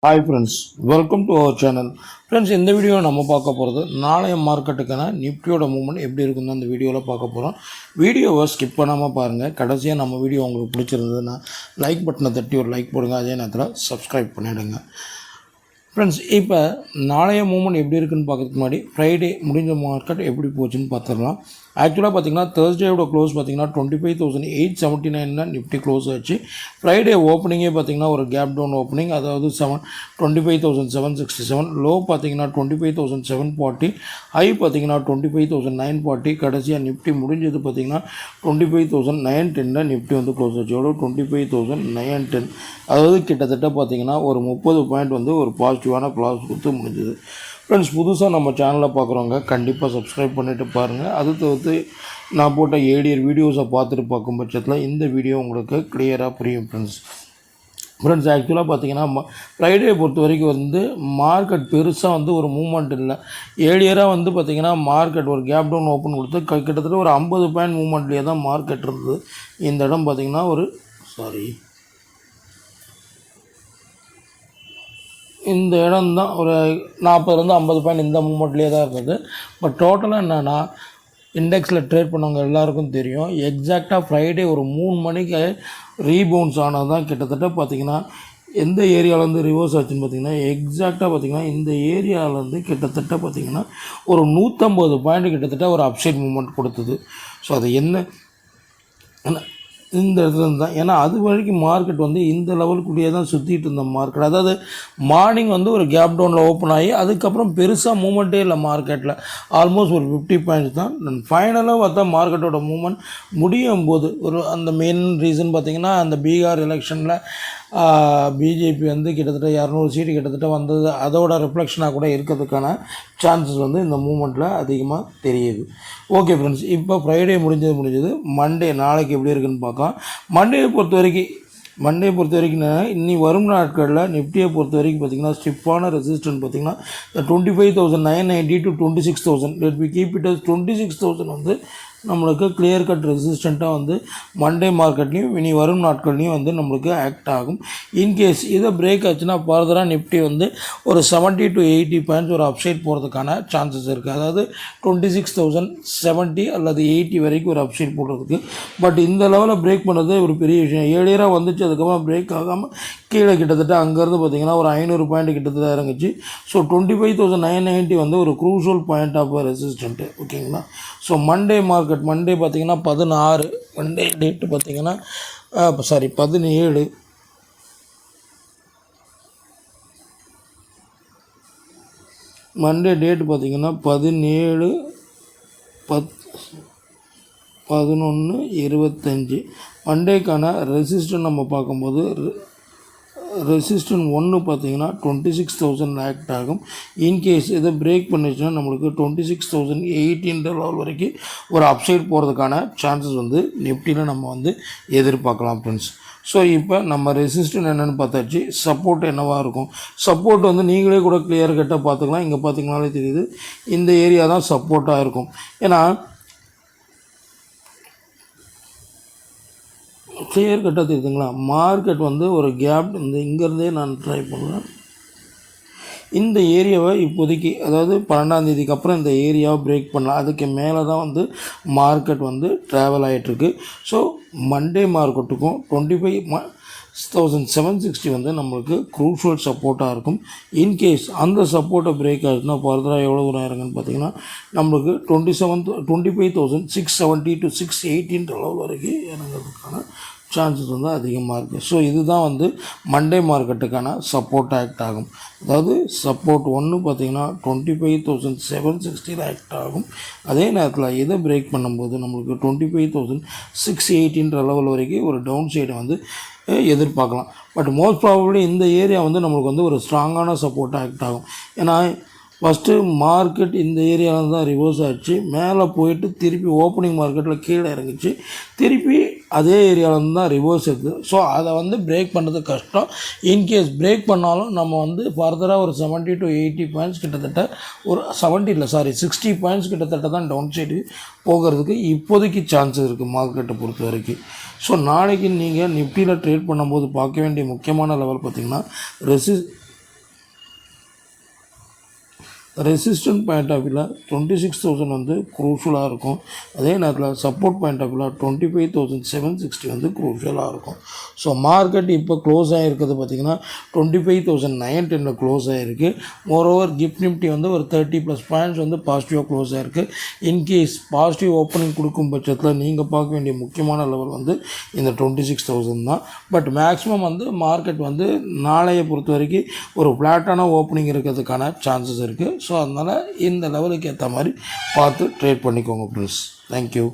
Hi friends, welcome to our channel. Friends, இந்த video நம்ம பார்க்க போகிறது நாளைய மார்க்கெட்டுக்கான நிஃப்டியோட மூவ்மெண்ட் எப்படி இருக்குன்னு அந்த வீடியோவில் பார்க்க போகிறோம். வீடியோவை ஸ்கிப் பண்ணாமல் பாருங்கள். கடைசியாக நம்ம வீடியோ உங்களுக்கு பிடிச்சிருந்ததுன்னா லைக் பட்டனை தட்டி ஒரு லைக் போடுங்க. அதே நேரத்தில் சப்ஸ்கிரைப் பண்ணிவிடுங்க. ஃப்ரெண்ட்ஸ், இப்போ நாளைய மூவ்மெண்ட் எப்படி இருக்குன்னு பார்க்கறதுக்கு முன்னாடி ஃப்ரைடே முடிஞ்ச மார்க்கெட் எப்படி போச்சுன்னு பார்த்துடலாம். ஆக்சுவலாக பார்த்தீங்கன்னா தேர்ஸ்டேயோட க்ளோஸ் பார்த்தீங்கன்னா 25,879 நிஃப்டி க்ளோஸ் ஆச்சு. ஃப்ரைடே ஓப்பனிங்கே பார்த்தீங்கன்னா ஒரு கேப் டவுன் ஓப்பனிங், அதாவது 25,767. லோ பார்த்தீங்கன்னா 25,740, ஹை பார்த்தீங்கன்னா 25,940. கடைசியாக நிஃப்டி முடிஞ்சது பார்த்தீங்கன்னா 25,910 நிஃப்டி வந்து க்ளோஸ் ஆச்சு. எவ்வளோ? 25,910. அதாவது கிட்டத்தட்ட பார்த்தீங்கன்னா ஒரு 30 பாயிண்ட் வந்து ஒரு பாசிட்டிவான க்ளாஸ் கொடுத்து முடிஞ்சது. ஃப்ரெண்ட்ஸ், புதுசாக நம்ம சேனலில் பார்க்குறவங்க கண்டிப்பாக சப்ஸ்கிரைப் பண்ணிவிட்டு பாருங்கள். அது தவிர்த்து நான் போட்ட ஏடியர் வீடியோஸை பார்த்துட்டு பார்க்கும் பட்சத்தில் இந்த வீடியோ உங்களுக்கு கிளியராக புரியும். ஃப்ரெண்ட்ஸ், ஆக்சுவலாக பார்த்தீங்கன்னா ஃப்ரைடே பொறுத்த வரைக்கும் வந்து மார்க்கெட் பெருசாக வந்து ஒரு மூவ்மெண்ட் இல்லை. ஏழியராக வந்து பார்த்திங்கன்னா மார்க்கெட் ஒரு கேப் டவுன் ஓப்பன் கொடுத்து கிட்டத்தட்ட ஒரு 50 பாயிண்ட் மூவ்மெண்ட்லேயே தான் மார்க்கெட் இருந்தது. இந்த இடம் பார்த்திங்கன்னா இந்த இடம் தான் ஒரு 40 50 பாயிண்ட் இந்த மூமெண்ட்லேயே தான் இருந்தது. பட் டோட்டலாக என்னென்னா இண்டெக்ஸில் ட்ரேட் பண்ணவங்க எல்லாருக்கும் தெரியும், எக்ஸாக்டாக ஃப்ரைடே ஒரு 3 மணிக்கு ரீபவுன்ஸ் ஆனது தான். கிட்டத்தட்ட பார்த்திங்கன்னா எந்த ஏரியாவிலேருந்து ரிவர்ஸ் ஆச்சுன்னு பார்த்திங்கன்னா எக்ஸாக்டாக பார்த்திங்கன்னா இந்த ஏரியாவிலேருந்து கிட்டத்தட்ட பார்த்திங்கன்னா ஒரு 150 பாயிண்ட் கிட்டத்தட்ட ஒரு அப்சைட் மூமெண்ட் கொடுத்தது. ஸோ அது என்ன இந்த இடத்துல இருந்து தான், ஏன்னா அது வரைக்கும் மார்க்கெட் வந்து இந்த லெவலுக்குள்ளேயே தான் சுற்றிட்டு இருந்த மார்க்கெட். அதாவது மார்னிங் வந்து ஒரு கேப் டவுனில் ஓப்பன் ஆகி அதுக்கப்புறம் பெருசாக மூமெண்ட்டே இல்லை மார்க்கெட்டில். ஆல்மோஸ்ட் ஒரு 50 பாயிண்ட்ஸ் தான். ஃபைனலாக பார்த்தா மார்க்கெட்டோட மூமெண்ட் முடியும் போது அந்த மெயின் ரீசன் பார்த்திங்கன்னா அந்த பீகார் எலெக்ஷனில் பிஜேபி வந்து கிட்டத்தட்ட 200 சீட்டு கிட்டத்தட்ட வந்தது. அதோட ரிஃப்ளெக்ஷனாக கூட இருக்கிறதுக்கான சான்சஸ் வந்து இந்த மூமெண்ட்டில் அதிகமாக தெரியுது. ஓகே ஃப்ரெண்ட்ஸ், இப்போ ஃப்ரைடே முடிஞ்சது. மண்டே நாளைக்கு எப்படி இருக்குதுன்னு பார்க்கலாம். மண்டேயை பொறுத்த வரைக்கும் இன்னி வரும் நாட்களில் நிஃப்டியை பொறுத்த வரைக்கும் பார்த்திங்கன்னா ஸ்டிப்பான ரெசிஸ்டன்ட் பார்த்திங்கன்னா 25,990 to 26,000. Let be keep it as 26,000 வந்து நம்மளுக்கு கிளியர் கட் ரெசிஸ்டண்ட்டாக வந்து மண்டே மார்க்கெட்லேயும் இனி வரும் நாட்கள்லையும் வந்து நம்மளுக்கு ஆக்ட் ஆகும். இன்கேஸ் இதை பிரேக் ஆச்சுன்னா ஃபர்தராக நிஃப்டி வந்து ஒரு 70 to 80 பாயிண்ட்ஸ் ஒரு அப்சைட் போகிறதுக்கான சான்சஸ் இருக்குது. அதாவது 26,070 அல்லது 80 வரைக்கும் ஒரு அப்சைட் போடுறதுக்கு. பட் இந்த லெவலில் பிரேக் பண்ணுறது ஒரு பெரிய விஷயம். ஏழியராக வந்துச்சு, அதுக்கப்புறம் பிரேக் ஆகாமல் கீழே கிட்டத்தட்ட அங்கேருந்து பார்த்திங்கன்னா ஒரு 500 பாயிண்ட் கிட்டத்தட்ட இறங்குச்சு. ஸோ 25,990 வந்து ஒரு க்ரூஷியல் பாயிண்ட் ஆஃப் ரெசிஸ்டண்ட்டு. ஓகேங்களா? ஸோ மண்டே பார்த்திங்கன்னா 16, மண்டே டேட்டு பார்த்திங்கன்னா 17, மண்டே டேட்டு பார்த்திங்கன்னா 17/11/25. மண்டேக்கான ரெசிஸ்டன்ட் நம்ம பார்க்கும்போது ரெசிஸ்டன்ட் 1 பார்த்திங்கன்னா 26,000 ஆக்ட் ஆகும். இன்கேஸ் இதை பிரேக் பண்ணிச்சுன்னா நம்மளுக்கு 26,018 லெவல் வரைக்கும் ஒரு அப்சைட் போகிறதுக்கான சான்சஸ் வந்து நிஃப்டியில் நம்ம வந்து எதிர்பார்க்கலாம் ஃப்ரெண்ட்ஸ். ஸோ இப்போ நம்ம ரெசிஸ்டன்ட் என்னென்னு பார்த்தாச்சு. சப்போர்ட் என்னவாக இருக்கும்? சப்போர்ட் வந்து நீங்களே கூட கிளியர் கட்டாக பார்த்துக்கலாம். இங்கே பார்த்திங்கனாலே தெரியுது, இந்த ஏரியா தான் சப்போர்ட்டாக இருக்கும். ஏன்னா கிளியர் கட்டாக தெரியுதுங்களா, மார்க்கெட் வந்து ஒரு கேப் இங்கேருந்தே நான் ட்ரை பண்ணுவேன். இந்த ஏரியாவை இப்போதைக்கு, அதாவது 12ஆம் தேதிக்கு அப்புறம் இந்த ஏரியாவை பிரேக் பண்ணலாம். அதுக்கு மேலே தான் வந்து மார்க்கெட் வந்து ட்ராவல் ஆகிட்டுருக்கு. ஸோ மண்டே மார்க்கெட்டுக்கும் 25,760 வந்து நம்மளுக்கு க்ரூஷியல் சப்போர்ட்டாக இருக்கும். இன்கேஸ் அந்த சப்போர்ட்டை பிரேக் ஆகிடுச்சுன்னா ஃபர்தராக எவ்வளோ தூரம் இறங்குன்னு பார்த்திங்கன்னா நம்மளுக்கு 25,670 to 618 லெவல் வரைக்கும் இறங்குறதுக்கான சான்சஸ் வந்து அதிகமாக இருக்குது. ஸோ இதுதான் வந்து மண்டே மார்க்கெட்டுக்கான சப்போர்ட் ஆக்ட் ஆகும். அதாவது சப்போர்ட் 1 பார்த்திங்கன்னா 25,760 ஆக்ட் ஆகும். அதே நேரத்தில் இதை பிரேக் பண்ணும்போது நம்மளுக்கு 25,618 லெவல் வரைக்கும் ஒரு டவுன் சைடை வந்து எதிர்பார்க்கலாம். பட் மோஸ்ட் ப்ராபப்ளி இந்த ஏரியா வந்து நம்மளுக்கு வந்து ஒரு ஸ்ட்ராங்கான சப்போர்ட் ஆக்ட் ஆகும். ஏன்னா ஃபஸ்ட்டு மார்க்கெட் இந்த ஏரியாவில் தான் ரிவர்ஸ் ஆகிடுச்சு, மேலே போயிட்டு திருப்பி ஓப்பனிங் மார்க்கெட்டில் கீழே இறங்கிச்சு, திருப்பி அதே ஏரியாவிலேருந்து தான் ரிவர்ஸ் இருக்குது. ஸோ அதை வந்து பிரேக் பண்ணுறது கஷ்டம். இன்கேஸ் பிரேக் பண்ணாலும் நம்ம வந்து ஃபர்தராக ஒரு 70 to 80 பாயிண்ட்ஸ் கிட்டத்தட்ட ஒரு 60 பாயிண்ட்ஸ் கிட்டத்தட்ட தான் டவுன் சைடு போகிறதுக்கு இப்போதைக்கு சான்சஸ் இருக்குது மார்க்கெட்டை பொறுத்த வரைக்கும். ஸோ நாளைக்கு நீங்கள் நிஃப்டியில் ட்ரேட் பண்ணும்போது பார்க்க வேண்டிய முக்கியமான லெவல் பார்த்திங்கன்னா ரெசிஸ்டன்ட் பாயிண்ட் ஆஃப் வியூவில் 26,000 வந்து குரூஷலாக இருக்கும். அதே நேரத்தில் சப்போர்ட் பாயிண்ட் ஆஃப் வியூவில் 25,760 வந்து குரூஷலாக இருக்கும். ஸோ மார்க்கெட் இப்போ க்ளோஸ் ஆகிருக்கிறது பார்த்திங்கன்னா 25,910 க்ளோஸ் ஆகிருக்கு. மோரோவர் கிஃப்ட் நிஃப்டி வந்து ஒரு 30+ பாயிண்ட்ஸ் வந்து பாசிட்டிவாக க்ளோஸ் ஆகிருக்கு. இன்கேஸ் பாசிட்டிவ் ஓப்பனிங் கொடுக்கும் பட்சத்தில் நீங்கள் பார்க்க வேண்டிய முக்கியமான லெவல் வந்து இந்த 26,000 தான். பட் மேக்ஸிமம் வந்து மார்க்கெட் வந்து நாளையை பொறுத்த வரைக்கும் ஒரு ஃப்ளாட்டான ஓப்பனிங் இருக்கிறதுக்கான சான்சஸ் இருக்குது. ஸோ அதனால் இந்த லெவலுக்கு ஏற்ற மாதிரி பார்த்து ட்ரேட் பண்ணிக்கோங்க ப்ளீஸ். தேங்க்யூ.